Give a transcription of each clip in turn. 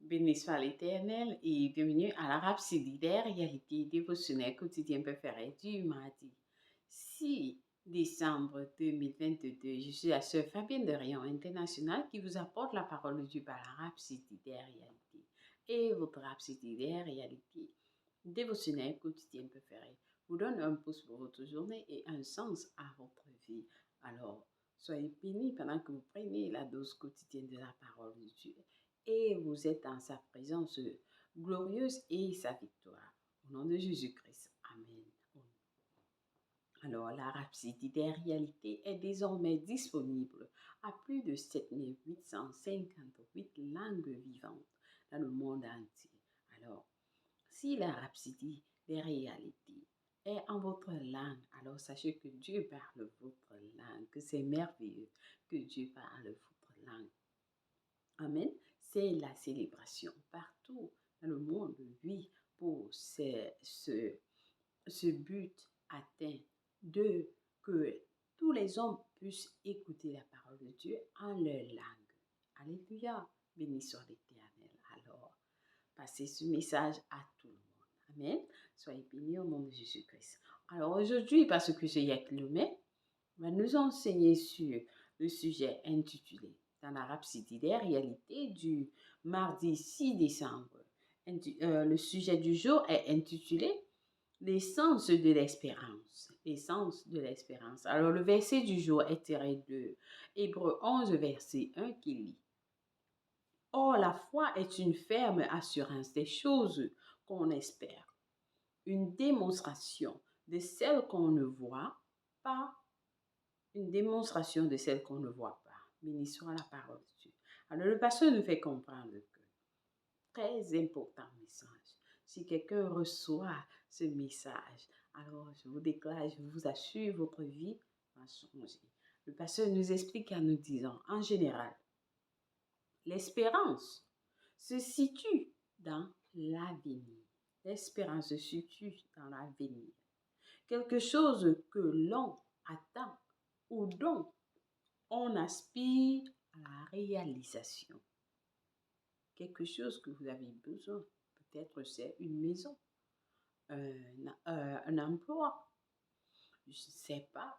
Béni soit l'Éternel et bienvenue à la Rhapsodie des réalités dévotionnelles quotidiennes préférées du mardi 6 décembre 2022. Je suis la sœur Fabienne de Rayon International qui vous apporte la parole de Dieu par la Rhapsodie des réalités et votre Rhapsodie des réalités dévotionnelles quotidiennes préférées vous donne un pouce pour votre journée et un sens à votre vie. Alors, soyez bénis pendant que vous prenez la dose quotidienne de la parole de Dieu et vous êtes en sa présence glorieuse et sa victoire. Au nom de Jésus-Christ. Amen. Alors, la Rhapsodie des réalités est désormais disponible à plus de 7858 langues vivantes dans le monde entier. Alors, si la Rhapsodie des réalités est en votre langue, alors sachez que Dieu parle votre langue, que c'est merveilleux que Dieu parle votre langue. Amen. C'est la célébration partout dans le monde, oui, pour ce but atteint de que tous les hommes puissent écouter la parole de Dieu en leur langue. Alléluia. Béni soit l'Éternel. Alors, passez ce message à tout le monde. Amen. Soyez bénis au nom de Jésus-Christ. Alors aujourd'hui, parce que c'est Yakilomé, va nous enseigner sur le sujet intitulé dans la Rhapsodie des réalités du mardi 6 décembre. Le sujet du jour est intitulé L'essence de l'espérance. L'essence de l'espérance. Alors le verset du jour est tiré de Hébreux 11, verset 1 qui lit. Or la foi est une ferme assurance des choses qu'on espère, une démonstration de celles qu'on ne voit pas, une démonstration de celles qu'on ne voit pas. Béni soit la parole de Dieu. Alors le pasteur nous fait comprendre que très important message. Si quelqu'un reçoit ce message, alors je vous déclare, je vous assure, votre vie va changer. Le pasteur nous explique en nous disant, en général, l'espérance se situe dans l'avenir. L'espérance se situe dans l'avenir. Quelque chose que l'on attend ou dont on aspire à la réalisation. Quelque chose que vous avez besoin. Peut-être c'est une maison, un emploi, je ne sais pas,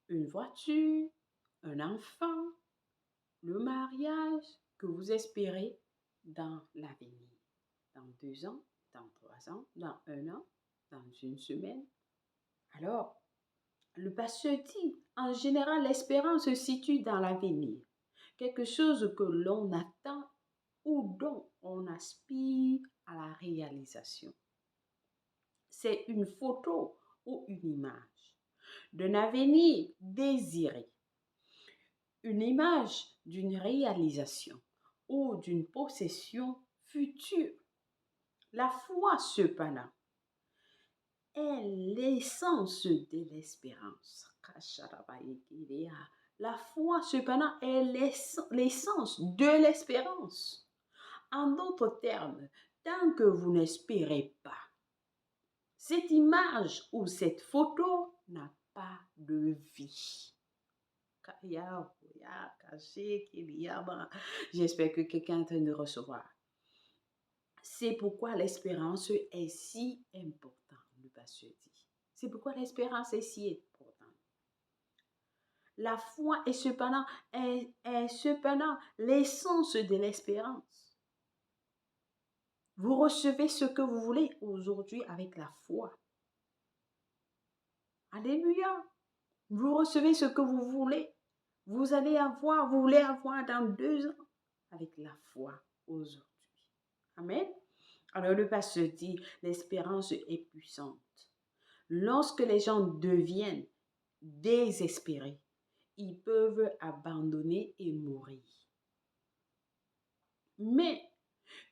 une voiture, un enfant, le mariage que vous espérez dans l'avenir. Dans 2 ans, dans 3 ans, dans 1 an, dans une semaine. Alors, le pasteur dit, en général, l'espérance se situe dans l'avenir. Quelque chose que l'on attend ou dont on aspire à la réalisation. C'est une photo ou une image d'un avenir désiré, une image d'une réalisation ou d'une possession future. La foi, cependant, est l'essence de l'espérance. La foi, cependant, est l'essence de l'espérance. En d'autres termes, tant que vous n'espérez pas, cette image ou cette photo n'a pas de vie. J'espère que quelqu'un est en train de recevoir. C'est pourquoi l'espérance est si importante, le pasteur dit. C'est pourquoi l'espérance est si importante. La foi est cependant l'essence de l'espérance. Vous recevez ce que vous voulez aujourd'hui avec la foi. Alléluia. Vous recevez ce que vous voulez. Vous voulez avoir dans 2 ans avec la foi aujourd'hui. Amen. Alors le pasteur dit, l'espérance est puissante. Lorsque les gens deviennent désespérés, ils peuvent abandonner et mourir. Mais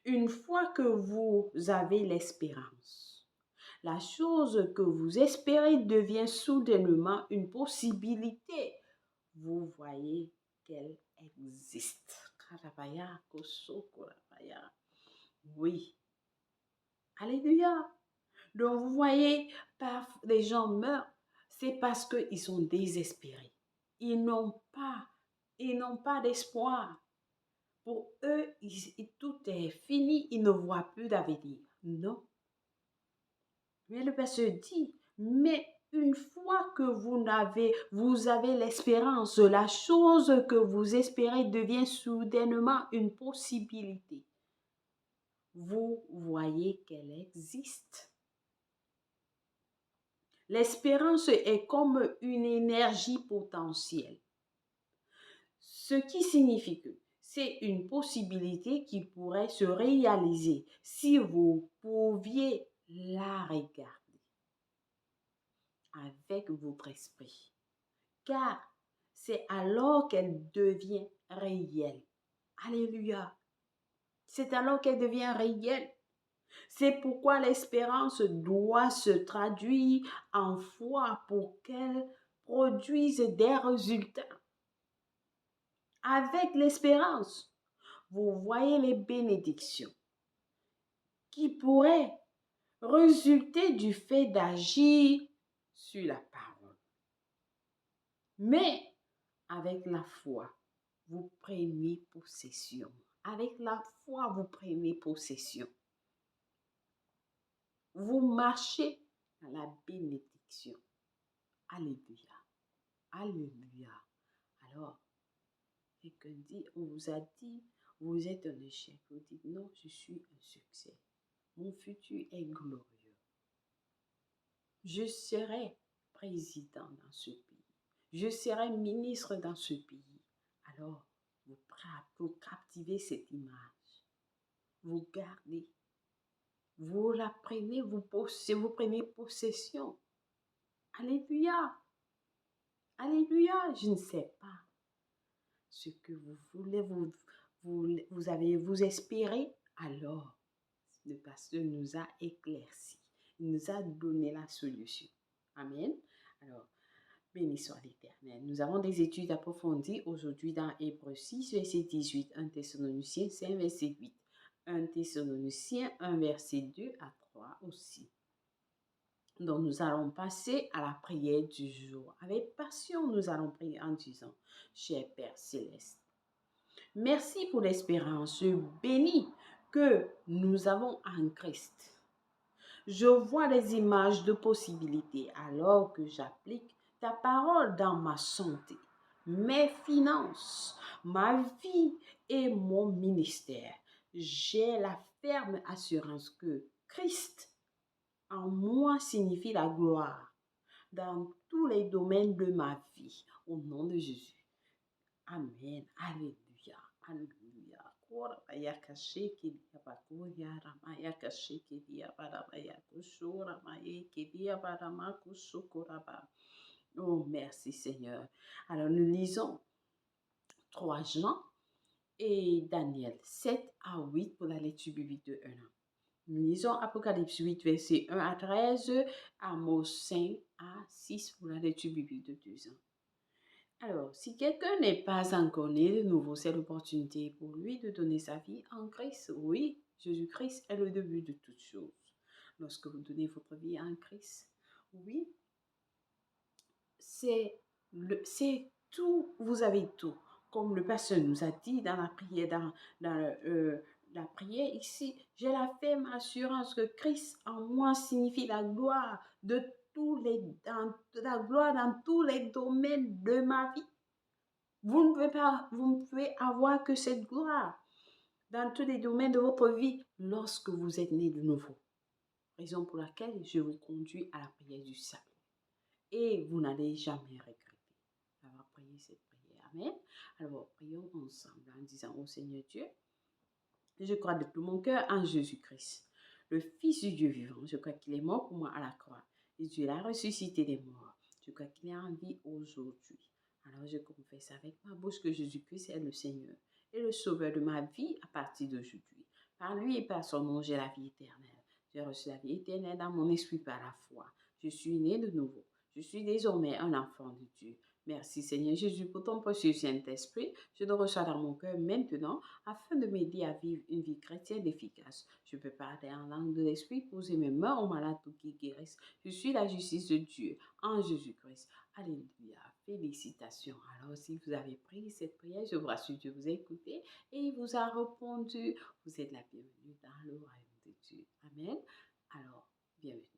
une fois que vous avez l'espérance, la chose que vous espérez devient soudainement une possibilité. Vous voyez qu'elle existe. Oui. Alléluia. Donc vous voyez, les gens meurent, c'est parce qu'ils sont désespérés. Ils n'ont pas d'espoir. Pour eux, tout est fini, il ne voit plus d'avenir. Non. Mais le pasteur dit, mais une fois que vous avez l'espérance, la chose que vous espérez devient soudainement une possibilité. Vous voyez qu'elle existe. L'espérance est comme une énergie potentielle, ce qui signifie que c'est une possibilité qui pourrait se réaliser si vous pouviez la regarder avec votre esprit, car c'est alors qu'elle devient réelle. Alléluia. C'est alors qu'elle devient réelle. C'est pourquoi l'espérance doit se traduire en foi pour qu'elle produise des résultats. Avec l'espérance, vous voyez les bénédictions qui pourraient résulter du fait d'agir sur la parole. Mais avec la foi, vous prenez possession. Avec la foi, vous prenez possession. Vous marchez dans la bénédiction. Alléluia. Alléluia. Alors, quelqu'un dit, on vous a dit, vous êtes un échec. Vous dites, non, je suis un succès. Mon futur est glorieux. Je serai président dans ce pays. Je serai ministre dans ce pays. Alors, vous captivez cette image. Vous gardez. Vous la prenez, vous prenez possession. Alléluia. Alléluia. Je ne sais pas ce que vous voulez, vous espérez. Alors, le pasteur nous a éclairci. Il nous a donné la solution. Amen. Alors, béni soit l'Éternel. Nous avons des études approfondies aujourd'hui dans Hébreux 6, verset 18, 1 Thessaloniciens 5, verset 8, 1 Thessaloniciens 1, verset 2 à 3 aussi. Donc, nous allons passer à la prière du jour. Avec passion, nous allons prier en disant, cher Père Céleste, merci pour l'espérance bénie que nous avons en Christ. Je vois les images de possibilités alors que j'applique ta parole dans ma santé, mes finances, ma vie et mon ministère. J'ai la ferme assurance que Christ en moi signifie la gloire dans tous les domaines de ma vie. Au nom de Jésus. Amen. Alléluia. Alléluia. Oh, merci Seigneur. Alors, nous lisons 3 Jean et Daniel 7 à 8 pour la lecture biblique de 1 an. Nous lisons Apocalypse 8, verset 1 à 13, Amos 5 à 6 pour la lecture biblique de 2 ans. Alors, si quelqu'un n'est pas encore né de nouveau, c'est l'opportunité pour lui de donner sa vie en Christ. Oui, Jésus-Christ est le début de toutes choses. Lorsque vous donnez votre vie en Christ, oui, c'est tout, vous avez tout. Comme le pasteur nous a dit dans la prière, la prière ici, j'ai la ferme assurance que Christ en moi signifie la gloire la gloire dans tous les domaines de ma vie. Vous ne pouvez avoir que cette gloire dans tous les domaines de votre vie lorsque vous êtes né de nouveau. Raison pour laquelle je vous conduis à la prière du salut. Et vous n'allez jamais regretter d'avoir prié cette prière. Amen. Alors, prions ensemble en disant au Seigneur Dieu, je crois de tout mon cœur en Jésus-Christ, le Fils du Dieu vivant. Je crois qu'il est mort pour moi à la croix. Et Dieu l'a ressuscité des morts. Je crois qu'il est en vie aujourd'hui. Alors je confesse avec ma bouche que Jésus-Christ est le Seigneur et le Sauveur de ma vie à partir d'aujourd'hui. Par lui et par son nom, j'ai la vie éternelle. J'ai reçu la vie éternelle dans mon esprit par la foi. Je suis né de nouveau. Je suis désormais un enfant de Dieu. Merci Seigneur Jésus pour ton précieux Saint-Esprit. Je te reçois dans mon cœur maintenant afin de m'aider à vivre une vie chrétienne efficace. Je peux parler en langue de l'Esprit, poser mes mains aux malades pour qu'ils guérissent. Je suis la justice de Dieu en Jésus-Christ. Alléluia. Félicitations. Alors, si vous avez pris cette prière, je vous rassure, Dieu vous a écouté et il vous a répondu. Vous êtes la bienvenue dans le royaume de Dieu. Amen. Alors, bienvenue.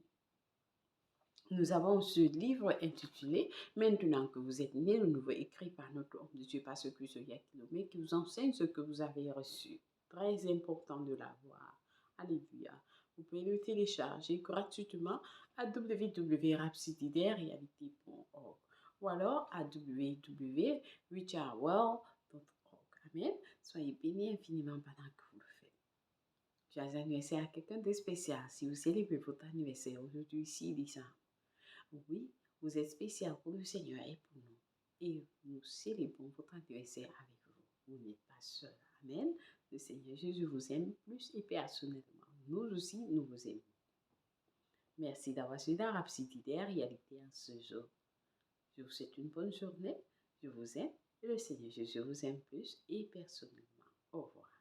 Nous avons ce livre intitulé Maintenant que vous êtes né de nouveau, écrit par notre homme de Dieu, par ce Christ mais qui vous enseigne ce que vous avez reçu. Très important de l'avoir. Alléluia. Vous pouvez le télécharger gratuitement à www.rhapsodiesderealités.org ou alors à www.richardwell.org. Amen. Soyez bénis infiniment pendant que vous le faites. Tu as anniversaire à quelqu'un de spécial. Si vous célébrez votre anniversaire aujourd'hui, ici, disant oui, vous êtes spécial pour le Seigneur et pour nous. Et nous célébrons votre anniversaire avec vous. Vous n'êtes pas seul. Amen. Le Seigneur Jésus vous aime plus et personnellement. Nous aussi, nous vous aimons. Merci d'avoir suivi la Rhapsodie des réalités en ce jour. Je vous souhaite une bonne journée. Je vous aime. Et le Seigneur Jésus vous aime plus et personnellement. Au revoir.